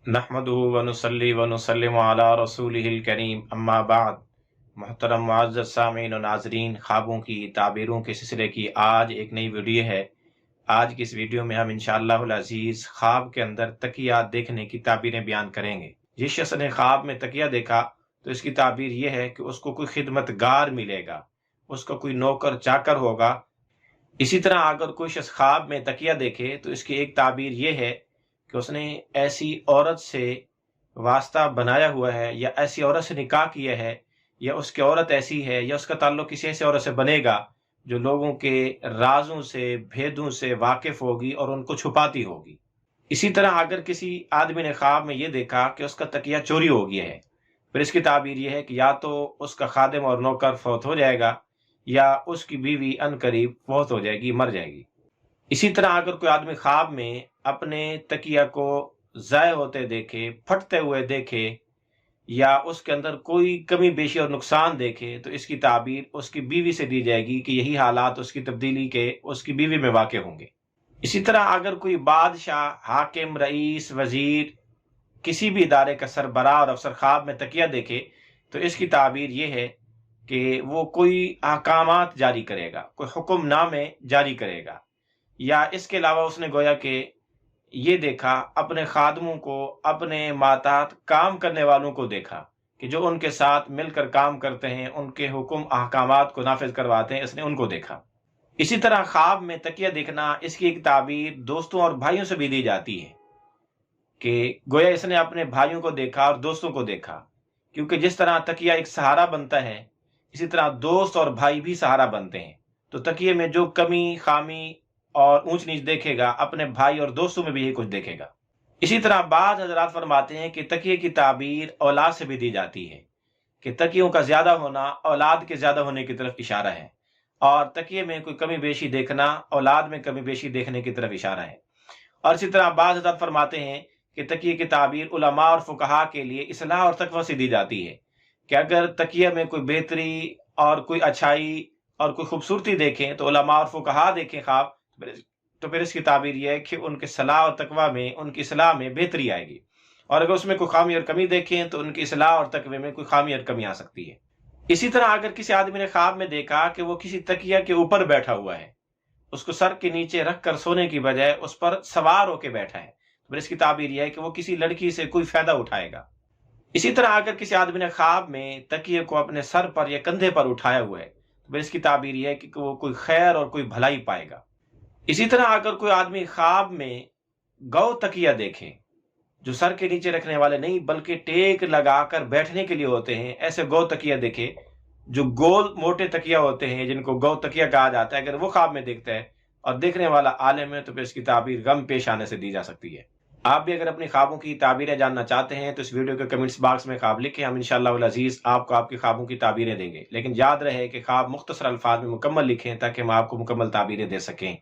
नहमदुहु व नुसल्ली व नुसल्लिमु अला रसूलिहिल करीम अम्मा बाद। मोहतरम मुअज़्ज़ज़ सामीन और नाज़रीन, ख्वाबों की ताबीरों के सिलसिले की आज एक नई वीडियो है। आज की इस वीडियो में हम इंशाअल्लाहुल अज़ीज़ ख्वाब के अंदर तकिया देखने की ताबीरें बयान करेंगे। जिस शख्स ने ख्वाब में तकिया देखा तो इसकी ताबीर यह है कि उसको कोई खिदमतगार मिलेगा, उसका कोई नौकर चाकर होगा। इसी तरह अगर कोई शख्स ख्वाब में तकिया देखे तो इसकी एक ताबीर यह है कि उसने ऐसी औरत से वास्ता बनाया हुआ है, या ऐसी औरत से निकाह किया है, या उसकी औरत ऐसी है, या उसका ताल्लुक किसी ऐसी औरत से बनेगा जो लोगों के राजों से, भेदों से वाकिफ होगी और उनको छुपाती होगी। इसी तरह अगर किसी आदमी ने ख्वाब में ये देखा कि उसका तकिया चोरी हो गया है, फिर इसकी ताबीर यह है कि या तो उसका खादिम और नौकर फौत हो जाएगा, या उसकी बीवी अनकरीब फौत हो जाएगी, मर जाएगी। इसी तरह अगर कोई आदमी ख्वाब में अपने तकिया को ज़ाय होते देखे, फटते हुए देखे, या उसके अंदर कोई कमी बेशी और नुकसान देखे, तो इसकी ताबीर उसकी बीवी से दी जाएगी कि यही हालात उसकी तब्दीली के उसकी बीवी में वाक़ होंगे। इसी तरह अगर कोई बादशाह, हाकिम, रईस, वजीर, किसी भी इदारे का सरबराह और अफसर ख्वाब में तकिया देखे तो इसकी ताबीर ये है कि वो कोई अहकामात जारी करेगा, कोई हुक्मनामे जारी करेगा, या इसके अलावा उसने गोया कि ये देखा अपने खादमों को, अपने माताहत काम करने वालों को देखा कि जो उनके साथ मिलकर काम करते हैं, उनके हुक्म अहकामात को नाफिज करवाते हैं, इसने उनको देखा। इसी तरह ख्वाब में तकिया देखना, इसकी एक ताबीर दोस्तों और भाइयों से भी दी जाती है कि गोया इसने अपने भाइयों को देखा और दोस्तों को देखा, क्योंकि जिस तरह तकिया एक सहारा बनता है, इसी तरह दोस्त और भाई भी सहारा बनते हैं। तो तकिए में जो कमी, खामी और ऊंच नीच देखेगा, अपने भाई और दोस्तों में भी यही कुछ देखेगा। इसी तरह बाद हजरात फरमाते हैं कि तकिए की ताबीर औलाद से भी दी जाती है कि तकियों का ज्यादा होना औलाद के ज्यादा होने की तरफ इशारा है, और तकिए में कोई कमी बेशी देखना औलाद में कमी बेशी देखने की तरफ इशारा है। और इसी तरह बाद हजरात फरमाते हैं कि तकिए की ताबीर उलमा और फुकहा के लिए इस्लाह और तकवा से दी जाती है कि अगर तकिए में कोई बेहतरी और कोई अच्छाई और कोई खूबसूरती देखें तो उलमा और फुकहा देखें ख्वाब, तो फिर इसकी ताबीर यह है कि उनके सलाह और तकवा में, उनकी इस्लाह में बेहतरी आएगी। और अगर उसमें कोई खामी और कमी देखें तो उनकी इस्लाह और तकवे में कोई खामी और कमी आ सकती है। इसी तरह अगर किसी आदमी ने ख्वाब में देखा कि वो किसी तकिया के ऊपर बैठा हुआ है, उसको सर के नीचे रख कर सोने की बजाय उस पर सवार होकर बैठा है, तो फिर इसकी ताबीर यह है कि वो किसी लड़की से कोई फायदा उठाएगा। इसी तरह अगर किसी आदमी ने ख्वाब में तकिए को अपने सर पर या कंधे पर उठाया हुआ है, तो फिर इसकी ताबीर यह है कि वो कोई खैर और कोई भलाई पाएगा। इसी तरह अगर कोई आदमी ख्वाब में गौ तकिया देखे, जो सर के नीचे रखने वाले नहीं बल्कि टेक लगाकर बैठने के लिए होते हैं, ऐसे गौ तकिया देखे जो गोल मोटे तकिया होते हैं, जिनको गौ तकिया कहा जाता है, अगर वो ख्वाब में देखता है और देखने वाला आलिम है तो फिर इसकी ताबीर गम पेश आने से दी जा सकती है। आप भी अगर अपनी ख्वाबों की ताबीरें जानना चाहते हैं तो इस वीडियो के कमेंट्स बॉक्स में ख्वाब लिखें, हम इंशाअल्लाह अज़ीज़ आपको आपकी ख्वाबों की ताबीरें देंगे। लेकिन याद रहे कि ख्वाब मुख्तसर अल्फाज में मुकम्मल लिखें ताकि हम आपको मुकम्मल ताबीरें दे सकें।